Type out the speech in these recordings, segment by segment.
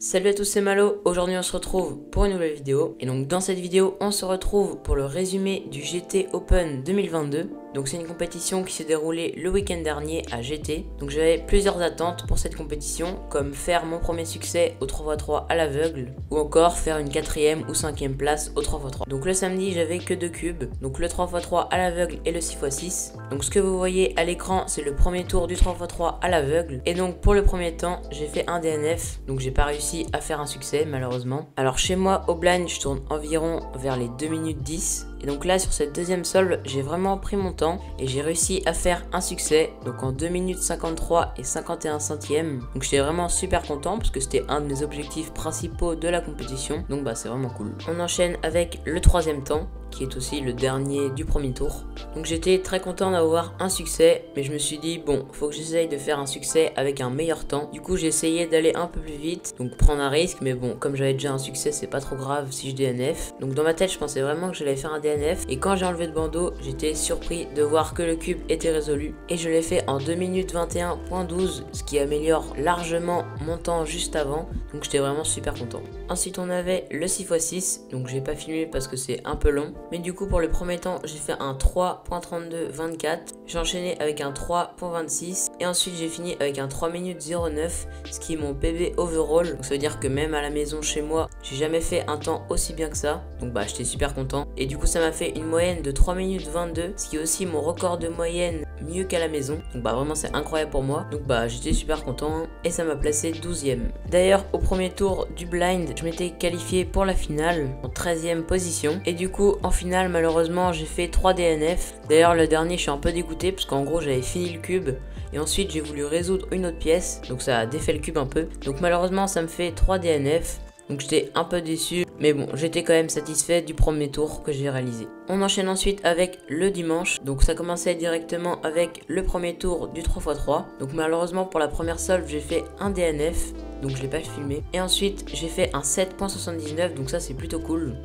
Salut à tous, c'est Malo. Aujourd'hui on se retrouve pour une nouvelle vidéo. Et donc dans cette vidéo on se retrouve pour le résumé du GT Open 2022. Donc c'est une compétition qui s'est déroulée le week-end dernier à GT. Donc j'avais plusieurs attentes pour cette compétition, comme faire mon premier succès au 3x3 à l'aveugle, ou encore faire une 4ème ou 5ème place au 3x3. Donc le samedi j'avais que 2 cubes, donc le 3x3 à l'aveugle et le 6x6. Donc ce que vous voyez à l'écran c'est le premier tour du 3x3 à l'aveugle. Et donc pour le premier temps j'ai fait un DNF, donc j'ai pas réussi à faire un succès malheureusement. Alors chez moi au blind je tourne environ vers les 2 minutes 10. Et donc là sur cette deuxième solve j'ai vraiment pris mon temps et j'ai réussi à faire un succès, donc en 2 minutes 53 et 51 centièmes. Donc j'étais vraiment super content parce que c'était un de mes objectifs principaux de la compétition, donc bah c'est vraiment cool. On enchaîne avec le troisième temps, qui est aussi le dernier du premier tour. Donc j'étais très content d'avoir un succès, mais je me suis dit bon, faut que j'essaye de faire un succès avec un meilleur temps. Du coup j'ai essayé d'aller un peu plus vite, donc prendre un risque, mais bon, comme j'avais déjà un succès, c'est pas trop grave si je DNF. Donc dans ma tête je pensais vraiment que j'allais faire un DNF, et quand j'ai enlevé le bandeau, j'étais surpris de voir que le cube était résolu, et je l'ai fait en 2 minutes 21.12, ce qui améliore largement mon temps juste avant, donc j'étais vraiment super content. Ensuite on avait le 6x6, donc j'ai pas filmé parce que c'est un peu long. Mais du coup pour le premier temps j'ai fait un 3.32.24, j'ai enchaîné avec un 3.26 et ensuite j'ai fini avec un 3 minutes 09, ce qui est mon PB overall. Donc ça veut dire que même à la maison chez moi j'ai jamais fait un temps aussi bien que ça, donc bah j'étais super content. Et du coup ça m'a fait une moyenne de 3 minutes 22, ce qui est aussi mon record de moyenne mieux qu'à la maison, donc bah vraiment c'est incroyable pour moi. Donc bah j'étais super content et ça m'a placé 12ème. D'ailleurs au premier tour du blind je m'étais qualifié pour la finale en 13ème position, et du coup en finale malheureusement j'ai fait 3 DNF. D'ailleurs le dernier je suis un peu dégoûté parce qu'en gros j'avais fini le cube et ensuite j'ai voulu résoudre une autre pièce, donc ça a défait le cube un peu, donc malheureusement ça me fait 3 DNF. Donc j'étais un peu déçu, mais bon, j'étais quand même satisfait du premier tour que j'ai réalisé. On enchaîne ensuite avec le dimanche. Donc ça commençait directement avec le premier tour du 3x3. Donc malheureusement pour la première solve, j'ai fait un DNF, donc je l'ai pas filmé. Et ensuite, j'ai fait un 7.79, donc ça c'est plutôt cool.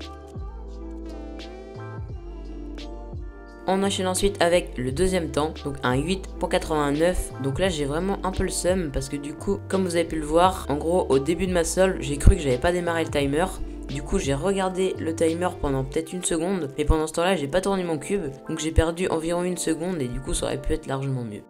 On enchaîne ensuite avec le deuxième temps, donc un 8.89. Donc là j'ai vraiment un peu le seum parce que du coup, comme vous avez pu le voir, en gros au début de ma solve, j'ai cru que j'avais pas démarré le timer. Du coup j'ai regardé le timer pendant peut-être une seconde, mais pendant ce temps là j'ai pas tourné mon cube, donc j'ai perdu environ une seconde et du coup ça aurait pu être largement mieux.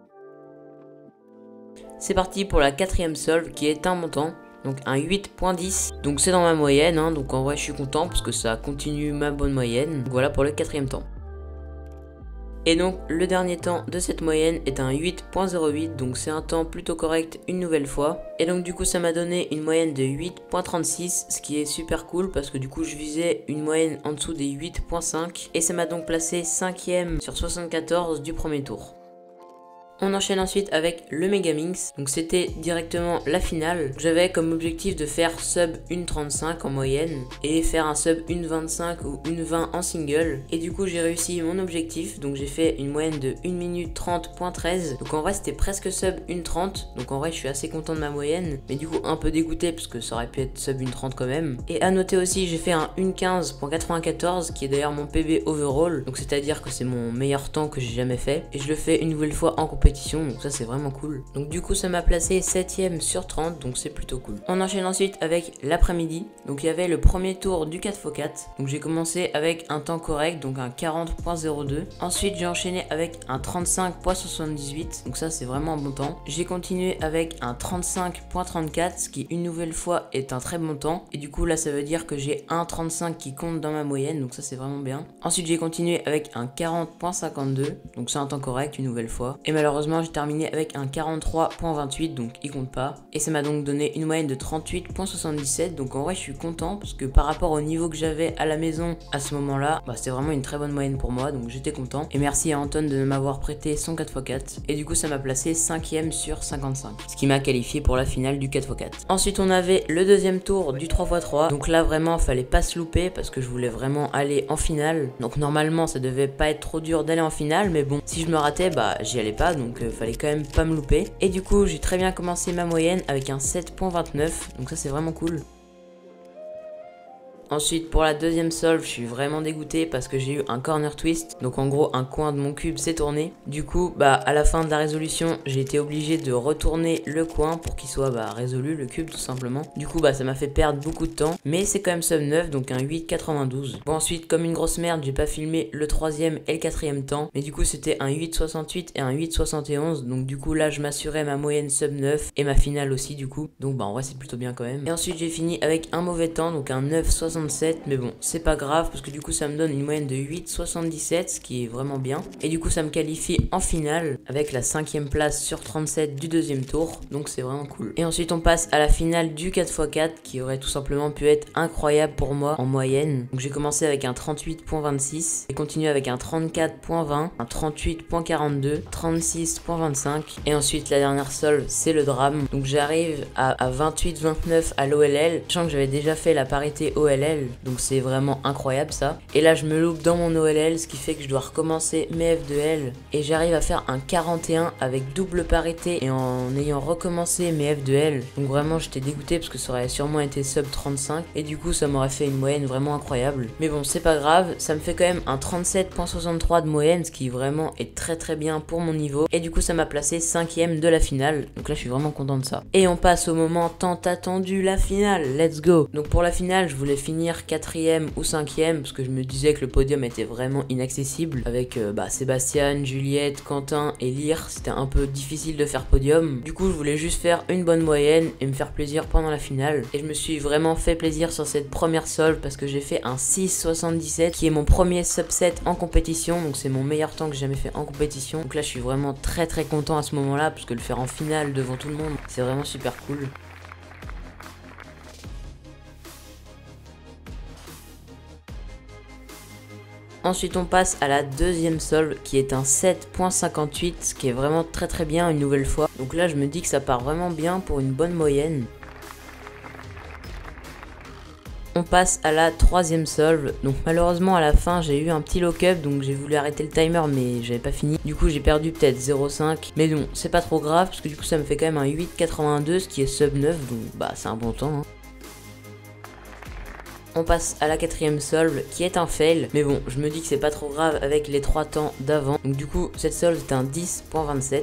C'est parti pour la quatrième solve qui est un montant. Donc un 8.10, donc c'est dans ma moyenne, hein, donc en vrai je suis content parce que ça continue ma bonne moyenne. Donc voilà pour le quatrième temps. Et donc le dernier temps de cette moyenne est un 8.08, donc c'est un temps plutôt correct une nouvelle fois. Et donc du coup ça m'a donné une moyenne de 8.36, ce qui est super cool parce que du coup je visais une moyenne en dessous des 8.5. Et ça m'a donc placé 5ème sur 74 du premier tour. On enchaîne ensuite avec le Megaminx, donc c'était directement la finale. J'avais comme objectif de faire sub 1.35 en moyenne et faire un sub 1.25 ou 1.20 en single. Et du coup j'ai réussi mon objectif, donc j'ai fait une moyenne de 1 minute 30.13. Donc en vrai c'était presque sub 1.30, donc en vrai je suis assez content de ma moyenne. Mais du coup un peu dégoûté parce que ça aurait pu être sub 1.30 quand même. Et à noter aussi j'ai fait un 1.15.94 qui est d'ailleurs mon PB overall. Donc c'est à dire que c'est mon meilleur temps que j'ai jamais fait. Et je le fais une nouvelle fois en compétition. Donc ça c'est vraiment cool. Donc du coup ça m'a placé 7ème sur 30, donc c'est plutôt cool. On enchaîne ensuite avec l'après-midi. Donc il y avait le premier tour du 4x4. Donc j'ai commencé avec un temps correct, donc un 40.02. Ensuite j'ai enchaîné avec un 35.78, donc ça c'est vraiment un bon temps. J'ai continué avec un 35.34, ce qui une nouvelle fois est un très bon temps. Et du coup là ça veut dire que j'ai un 35 qui compte dans ma moyenne, donc ça c'est vraiment bien. Ensuite j'ai continué avec un 40.52, donc c'est un temps correct une nouvelle fois. Et malheureusement j'ai terminé avec un 43.28, donc il compte pas. Et ça m'a donc donné une moyenne de 38.77, donc en vrai je suis content parce que par rapport au niveau que j'avais à la maison à ce moment là, bah, c'était vraiment une très bonne moyenne pour moi, donc j'étais content. Et merci à Anton de m'avoir prêté son 4x4. Et du coup ça m'a placé 5ème sur 55, ce qui m'a qualifié pour la finale du 4x4. Ensuite on avait le deuxième tour du 3x3, donc là vraiment fallait pas se louper parce que je voulais vraiment aller en finale. Donc normalement ça devait pas être trop dur d'aller en finale, mais bon, si je me ratais bah j'y allais pas, donc fallait quand même pas me louper. Et du coup j'ai très bien commencé ma moyenne avec un 7.29, donc ça c'est vraiment cool. Ensuite pour la deuxième solve, je suis vraiment dégoûté parce que j'ai eu un corner twist. Donc en gros un coin de mon cube s'est tourné. Du coup à la fin de la résolution, j'ai été obligé de retourner le coin pour qu'il soit résolu, le cube tout simplement. Du coup ça m'a fait perdre beaucoup de temps, mais c'est quand même sub 9, donc un 8,92. Bon ensuite comme une grosse merde, j'ai pas filmé le troisième et le quatrième temps, mais du coup c'était un 8,68 et un 8,71. Donc du coup là je m'assurais ma moyenne sub 9 et ma finale aussi du coup. Donc en vrai c'est plutôt bien quand même. Et ensuite j'ai fini avec un mauvais temps, donc un 9,67, mais bon c'est pas grave parce que du coup ça me donne une moyenne de 8,77, ce qui est vraiment bien. Et du coup ça me qualifie en finale avec la 5ème place sur 37 du deuxième tour, donc c'est vraiment cool. Et ensuite on passe à la finale du 4x4 qui aurait tout simplement pu être incroyable pour moi en moyenne. Donc j'ai commencé avec un 38,26 et continué avec un 34,20, un 38,42, 36,25 et ensuite la dernière solve c'est le drame. Donc j'arrive à 28,29 à l'OLL, sachant que j'avais déjà fait la parité OLL, donc c'est vraiment incroyable ça. Et là je me loupe dans mon OLL, ce qui fait que je dois recommencer mes F2L et j'arrive à faire un 41 avec double parité et en ayant recommencé mes F2L. Donc vraiment j'étais dégoûté parce que ça aurait sûrement été sub 35 et du coup ça m'aurait fait une moyenne vraiment incroyable. Mais bon c'est pas grave, ça me fait quand même un 37,63 de moyenne, ce qui vraiment est très bien pour mon niveau. Et du coup ça m'a placé 5ème de la finale, donc là je suis vraiment content de ça. Et on passe au moment tant attendu, la finale, let's go. Donc pour la finale je voulais finir 4ème ou 5ème parce que je me disais que le podium était vraiment inaccessible avec Sébastien, Juliette, Quentin et Lyre. C'était un peu difficile de faire podium, du coup je voulais juste faire une bonne moyenne et me faire plaisir pendant la finale. Et je me suis vraiment fait plaisir sur cette première solve parce que j'ai fait un 6,77 qui est mon premier subset en compétition, donc c'est mon meilleur temps que j'ai jamais fait en compétition. Donc là je suis vraiment très content à ce moment là parce que le faire en finale devant tout le monde c'est vraiment super cool. Ensuite on passe à la deuxième solve qui est un 7,58, ce qui est vraiment très bien une nouvelle fois. Donc là je me dis que ça part vraiment bien pour une bonne moyenne. On passe à la troisième solve. Donc malheureusement à la fin j'ai eu un petit lock-up, donc j'ai voulu arrêter le timer mais j'avais pas fini. Du coup j'ai perdu peut-être 0,5, mais non c'est pas trop grave parce que du coup ça me fait quand même un 8,82, ce qui est sub 9, donc c'est un bon temps hein. On passe à la quatrième solve qui est un fail, mais bon je me dis que c'est pas trop grave avec les 3 temps d'avant. Donc du coup cette solve est un 10,27.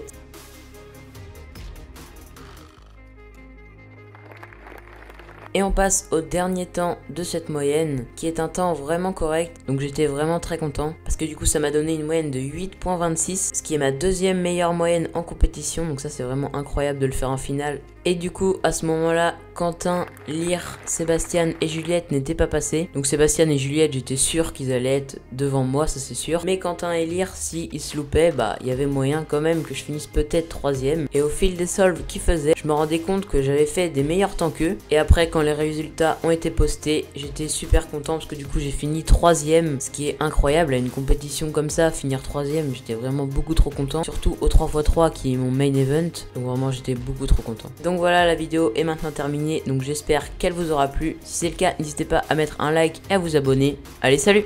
Et on passe au dernier temps de cette moyenne, qui est un temps vraiment correct, donc j'étais vraiment très content, parce que du coup ça m'a donné une moyenne de 8,26, ce qui est ma deuxième meilleure moyenne en compétition, donc ça c'est vraiment incroyable de le faire en finale. Et du coup à ce moment là, Quentin, Lyre, Sébastien et Juliette n'étaient pas passés, donc Sébastien et Juliette j'étais sûr qu'ils allaient être devant moi, ça c'est sûr, mais Quentin et Lyre si ils se loupaient, il y avait moyen quand même que je finisse peut-être 3ème. Et au fil des solves qu'ils faisaient, je me rendais compte que j'avais fait des meilleurs temps qu'eux, et après quand les résultats ont été postés, j'étais super content parce que du coup j'ai fini 3ème, ce qui est incroyable à une compétition comme ça, finir 3ème, j'étais vraiment beaucoup trop content, surtout au 3x3 qui est mon main event, donc vraiment j'étais beaucoup trop content. Donc voilà, la vidéo est maintenant terminée, donc j'espère qu'elle vous aura plu. Si c'est le cas, n'hésitez pas à mettre un like et à vous abonner. Allez, salut!